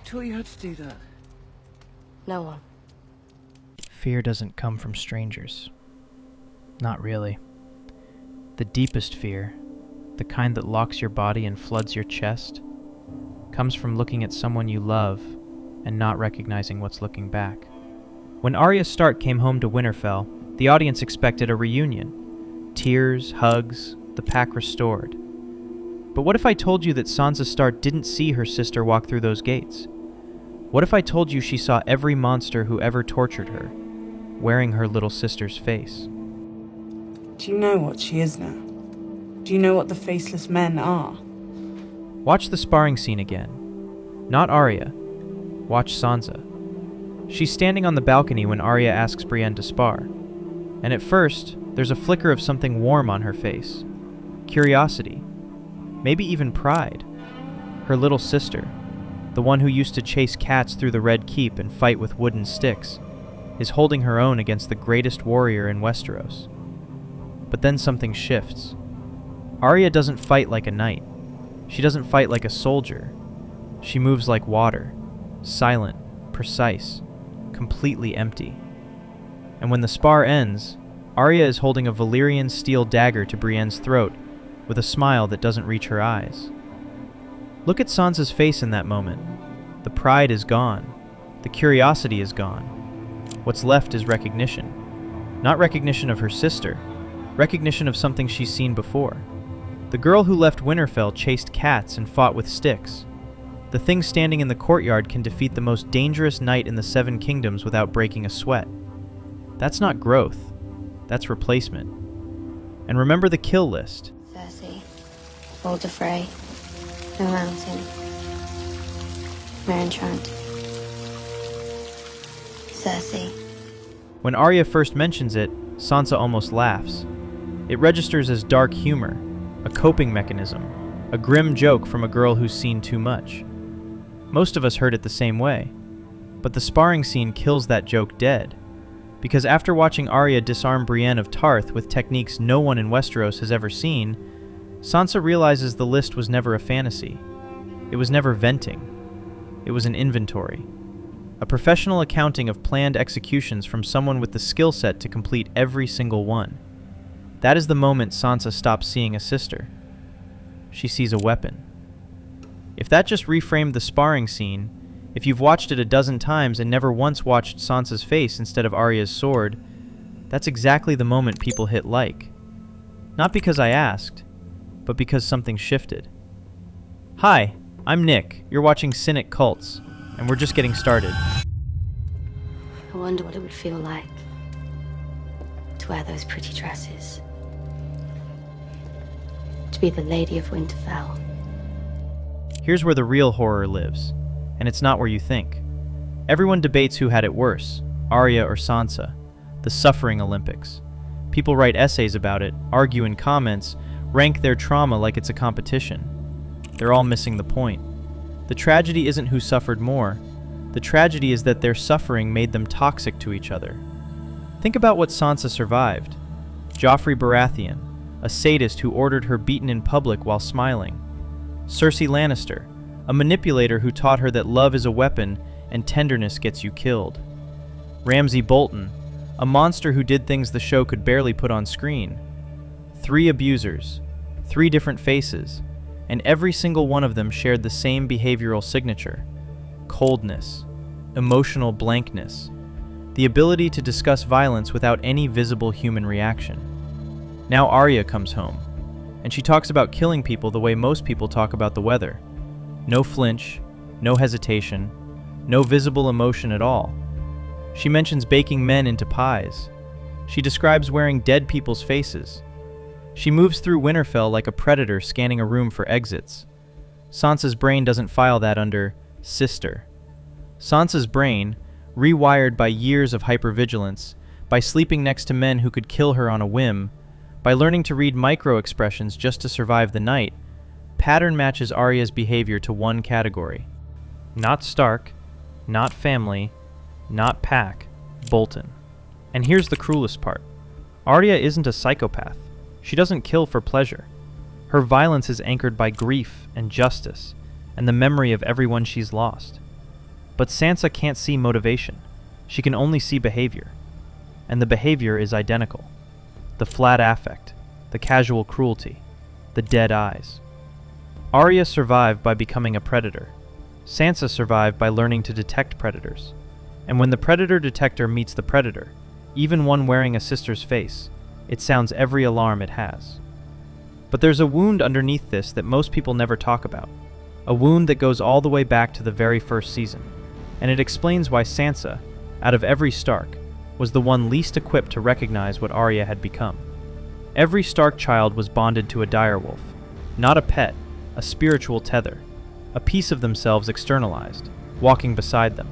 taught you how to do that? No one. Fear doesn't come from strangers. Not really. The deepest fear, the kind that locks your body and floods your chest, comes from looking at someone you love and not recognizing what's looking back. When Arya Stark came home to Winterfell, the audience expected a reunion. Tears, hugs, the pack restored. But what if I told you that Sansa Stark didn't see her sister walk through those gates? What if I told you she saw every monster who ever tortured her, wearing her little sister's face? Do you know what she is now? Do you know what the faceless men are? Watch the sparring scene again. Not Arya. Watch Sansa. She's standing on the balcony when Arya asks Brienne to spar. And at first, there's a flicker of something warm on her face. Curiosity. Maybe even pride. Her little sister, the one who used to chase cats through the Red Keep and fight with wooden sticks, is holding her own against the greatest warrior in Westeros. But then something shifts. Arya doesn't fight like a knight. She doesn't fight like a soldier. She moves like water, silent, precise, completely empty. And when the spar ends, Arya is holding a Valyrian steel dagger to Brienne's throat with a smile that doesn't reach her eyes. Look at Sansa's face in that moment. The pride is gone. The curiosity is gone. What's left is recognition. Not recognition of her sister, recognition of something she's seen before. The girl who left Winterfell chased cats and fought with sticks. The thing standing in the courtyard can defeat the most dangerous knight in the Seven Kingdoms without breaking a sweat. That's not growth. That's replacement. And remember the kill list. Cersei, Walder no Mountain, Merentrant, Cersei. When Arya first mentions it, Sansa almost laughs. It registers as dark humor, a coping mechanism, a grim joke from a girl who's seen too much. Most of us heard it the same way, but the sparring scene kills that joke dead. Because after watching Arya disarm Brienne of Tarth with techniques no one in Westeros has ever seen, Sansa realizes the list was never a fantasy. It was never venting. It was an inventory. A professional accounting of planned executions from someone with the skill set to complete every single one. That is the moment Sansa stops seeing a sister. She sees a weapon. If that just reframed the sparring scene, if you've watched it a dozen times and never once watched Sansa's face instead of Arya's sword, that's exactly the moment people hit like. Not because I asked, but because something shifted. Hi, I'm Nick. You're watching Ciniic Cults, and we're just getting started. I wonder what it would feel like to wear those pretty dresses. To be the Lady of Winterfell. Here's where the real horror lives, and it's not where you think. Everyone debates who had it worse, Arya or Sansa, the suffering Olympics. People write essays about it, argue in comments, rank their trauma like it's a competition. They're all missing the point. The tragedy isn't who suffered more. The tragedy is that their suffering made them toxic to each other. Think about what Sansa survived. Joffrey Baratheon, a sadist who ordered her beaten in public while smiling. Cersei Lannister, a manipulator who taught her that love is a weapon and tenderness gets you killed. Ramsay Bolton, a monster who did things the show could barely put on screen. 3 abusers, 3 different faces, and every single one of them shared the same behavioral signature: coldness, emotional blankness, the ability to discuss violence without any visible human reaction. Now Arya comes home, and she talks about killing people the way most people talk about the weather. No flinch, no hesitation, no visible emotion at all. She mentions baking men into pies. She describes wearing dead people's faces. She moves through Winterfell like a predator scanning a room for exits. Sansa's brain doesn't file that under sister. Sansa's brain, rewired by years of hypervigilance, by sleeping next to men who could kill her on a whim, by learning to read micro-expressions just to survive the night, pattern matches Arya's behavior to one category. Not Stark, not family, not pack, Bolton. And here's the cruelest part. Arya isn't a psychopath. She doesn't kill for pleasure. Her violence is anchored by grief and justice, and the memory of everyone she's lost. But Sansa can't see motivation. She can only see behavior. And the behavior is identical. The flat affect, the casual cruelty, the dead eyes. Arya survived by becoming a predator. Sansa survived by learning to detect predators. And when the predator detector meets the predator, even one wearing a sister's face, it sounds every alarm it has. But there's a wound underneath this that most people never talk about. A wound that goes all the way back to the very first season. And it explains why Sansa, out of every Stark, was the one least equipped to recognize what Arya had become. Every Stark child was bonded to a direwolf, not a pet, a spiritual tether, a piece of themselves externalized, walking beside them.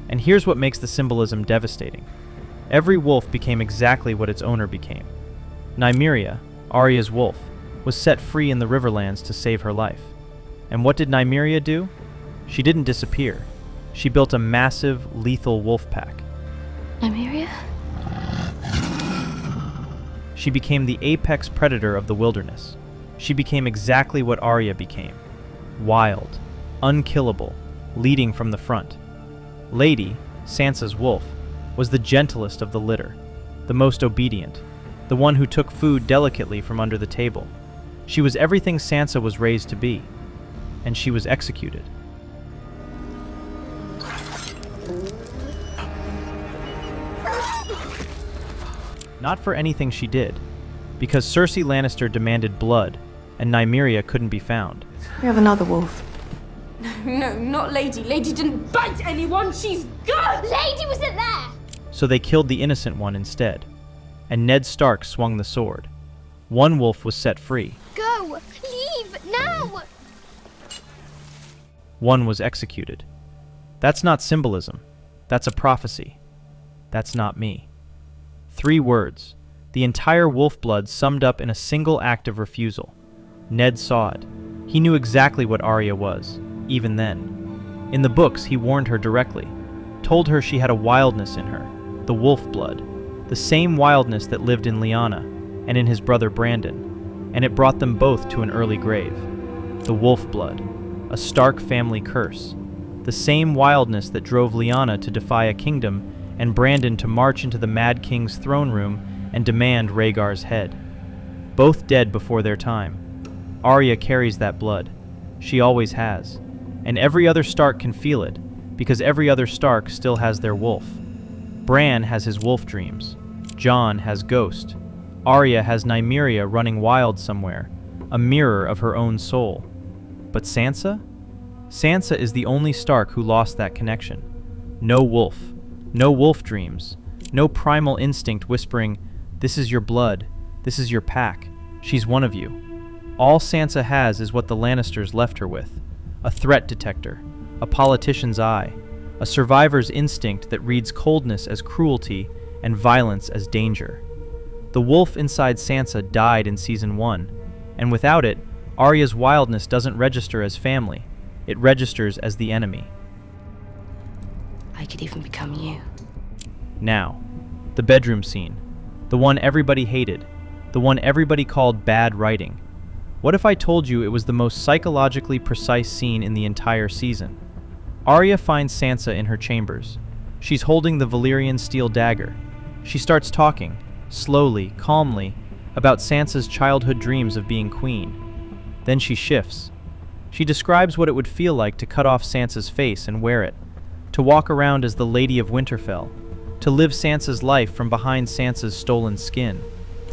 And here's what makes the symbolism devastating. Every wolf became exactly what its owner became. Nymeria, Arya's wolf, was set free in the Riverlands to save her life. And what did Nymeria do? She didn't disappear. She built a massive, lethal wolf pack. Nymeria? She became the apex predator of the wilderness. She became exactly what Arya became. Wild, unkillable, leading from the front. Lady, Sansa's wolf, was the gentlest of the litter, the most obedient, the one who took food delicately from under the table. She was everything Sansa was raised to be, and she was executed. Not for anything she did, because Cersei Lannister demanded blood, and Nymeria couldn't be found. We have another wolf. No, not Lady. Lady didn't bite anyone. She's good. Lady wasn't there! So they killed the innocent one instead, and Ned Stark swung the sword. One wolf was set free. Go! Leave! Now! One was executed. That's not symbolism. That's a prophecy. That's not me. 3 words. The entire wolf blood summed up in a single act of refusal. Ned saw it. He knew exactly what Arya was, even then. In the books, he warned her directly, told her she had a wildness in her, the wolf blood, the same wildness that lived in Lyanna and in his brother Brandon, and it brought them both to an early grave. The wolf blood, a Stark family curse, the same wildness that drove Lyanna to defy a kingdom and Brandon to march into the Mad King's throne room and demand Rhaegar's head. Both dead before their time. Arya carries that blood. She always has. And every other Stark can feel it, because every other Stark still has their wolf. Bran has his wolf dreams. Jon has Ghost. Arya has Nymeria running wild somewhere, a mirror of her own soul. But Sansa? Sansa is the only Stark who lost that connection. No wolf. No wolf dreams. No primal instinct whispering, "This is your blood. This is your pack. She's one of you." All Sansa has is what the Lannisters left her with. A threat detector. A politician's eye. A survivor's instinct that reads coldness as cruelty and violence as danger. The wolf inside Sansa died in Season 1, and without it, Arya's wildness doesn't register as family. It registers as the enemy. I could even become you. Now, the bedroom scene. The one everybody hated. The one everybody called bad writing. What if I told you it was the most psychologically precise scene in the entire season? Arya finds Sansa in her chambers. She's holding the Valyrian steel dagger. She starts talking, slowly, calmly, about Sansa's childhood dreams of being queen. Then she shifts. She describes what it would feel like to cut off Sansa's face and wear it, to walk around as the Lady of Winterfell, to live Sansa's life from behind Sansa's stolen skin.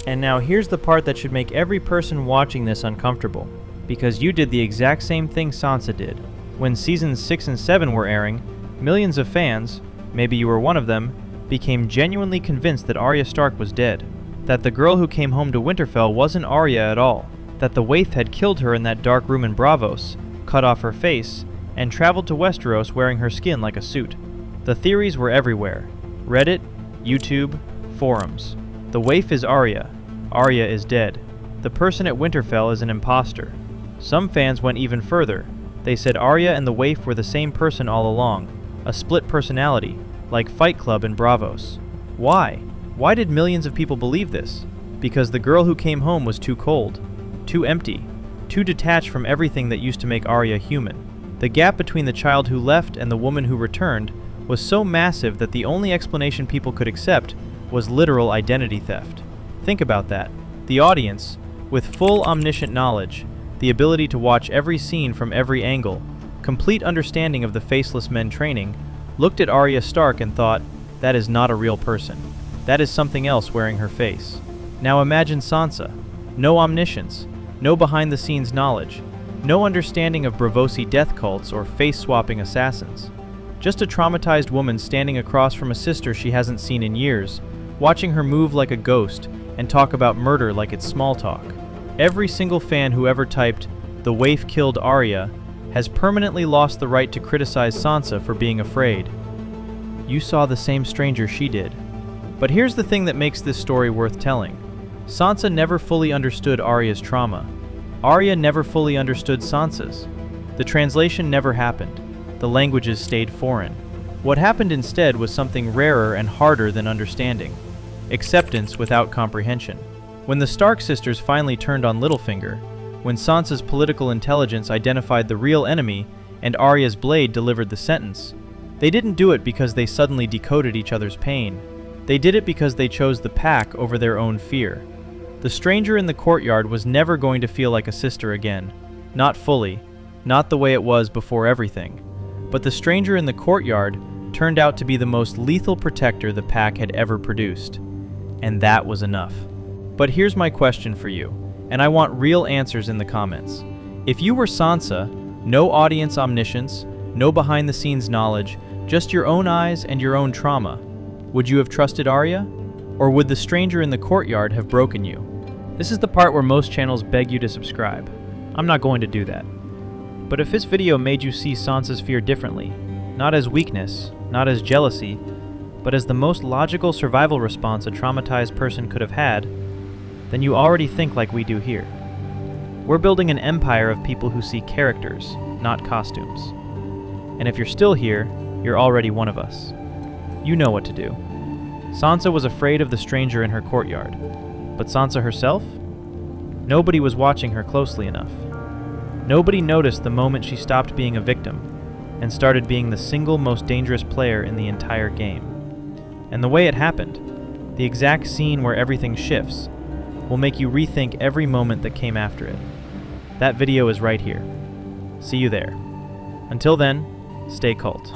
And now here's the part that should make every person watching this uncomfortable, because you did the exact same thing Sansa did. When seasons 6 and 7 were airing, millions of fans, maybe you were one of them, became genuinely convinced that Arya Stark was dead, that the girl who came home to Winterfell wasn't Arya at all, that the Waif had killed her in that dark room in Braavos, cut off her face, and traveled to Westeros wearing her skin like a suit. The theories were everywhere. Reddit, YouTube, forums. The Waif is Arya. Arya is dead. The person at Winterfell is an impostor. Some fans went even further. They said Arya and the Waif were the same person all along, a split personality, like Fight Club in Braavos. Why? Why did millions of people believe this? Because the girl who came home was too cold, too empty, too detached from everything that used to make Arya human. The gap between the child who left and the woman who returned was so massive that the only explanation people could accept was literal identity theft. Think about that. The audience, with full omniscient knowledge, the ability to watch every scene from every angle, complete understanding of the faceless men training, looked at Arya Stark and thought, that is not a real person. That is something else wearing her face. Now imagine Sansa. No omniscience, no behind-the-scenes knowledge, no understanding of Braavosi death cults or face-swapping assassins. Just a traumatized woman standing across from a sister she hasn't seen in years, watching her move like a ghost and talk about murder like it's small talk. Every single fan who ever typed, "The waif killed Arya," has permanently lost the right to criticize Sansa for being afraid. You saw the same stranger she did. But here's the thing that makes this story worth telling. Sansa never fully understood Arya's trauma. Arya never fully understood Sansa's. The translation never happened. The languages stayed foreign. What happened instead was something rarer and harder than understanding. Acceptance without comprehension. When the Stark sisters finally turned on Littlefinger, when Sansa's political intelligence identified the real enemy and Arya's blade delivered the sentence, they didn't do it because they suddenly decoded each other's pain. They did it because they chose the pack over their own fear. The stranger in the courtyard was never going to feel like a sister again. Not fully. Not the way it was before everything. But the stranger in the courtyard turned out to be the most lethal protector the pack had ever produced. And that was enough. But here's my question for you, and I want real answers in the comments. If you were Sansa, no audience omniscience, no behind-the-scenes knowledge, just your own eyes and your own trauma, would you have trusted Arya? Or would the stranger in the courtyard have broken you? This is the part where most channels beg you to subscribe. I'm not going to do that. But if this video made you see Sansa's fear differently, not as weakness, not as jealousy, but as the most logical survival response a traumatized person could have had, then you already think like we do here. We're building an empire of people who see characters, not costumes. And if you're still here, you're already one of us. You know what to do. Sansa was afraid of the stranger in her courtyard. But Sansa herself? Nobody was watching her closely enough. Nobody noticed the moment she stopped being a victim and started being the single most dangerous player in the entire game. And the way it happened, the exact scene where everything shifts, will make you rethink every moment that came after it. That video is right here. See you there. Until then, stay cult.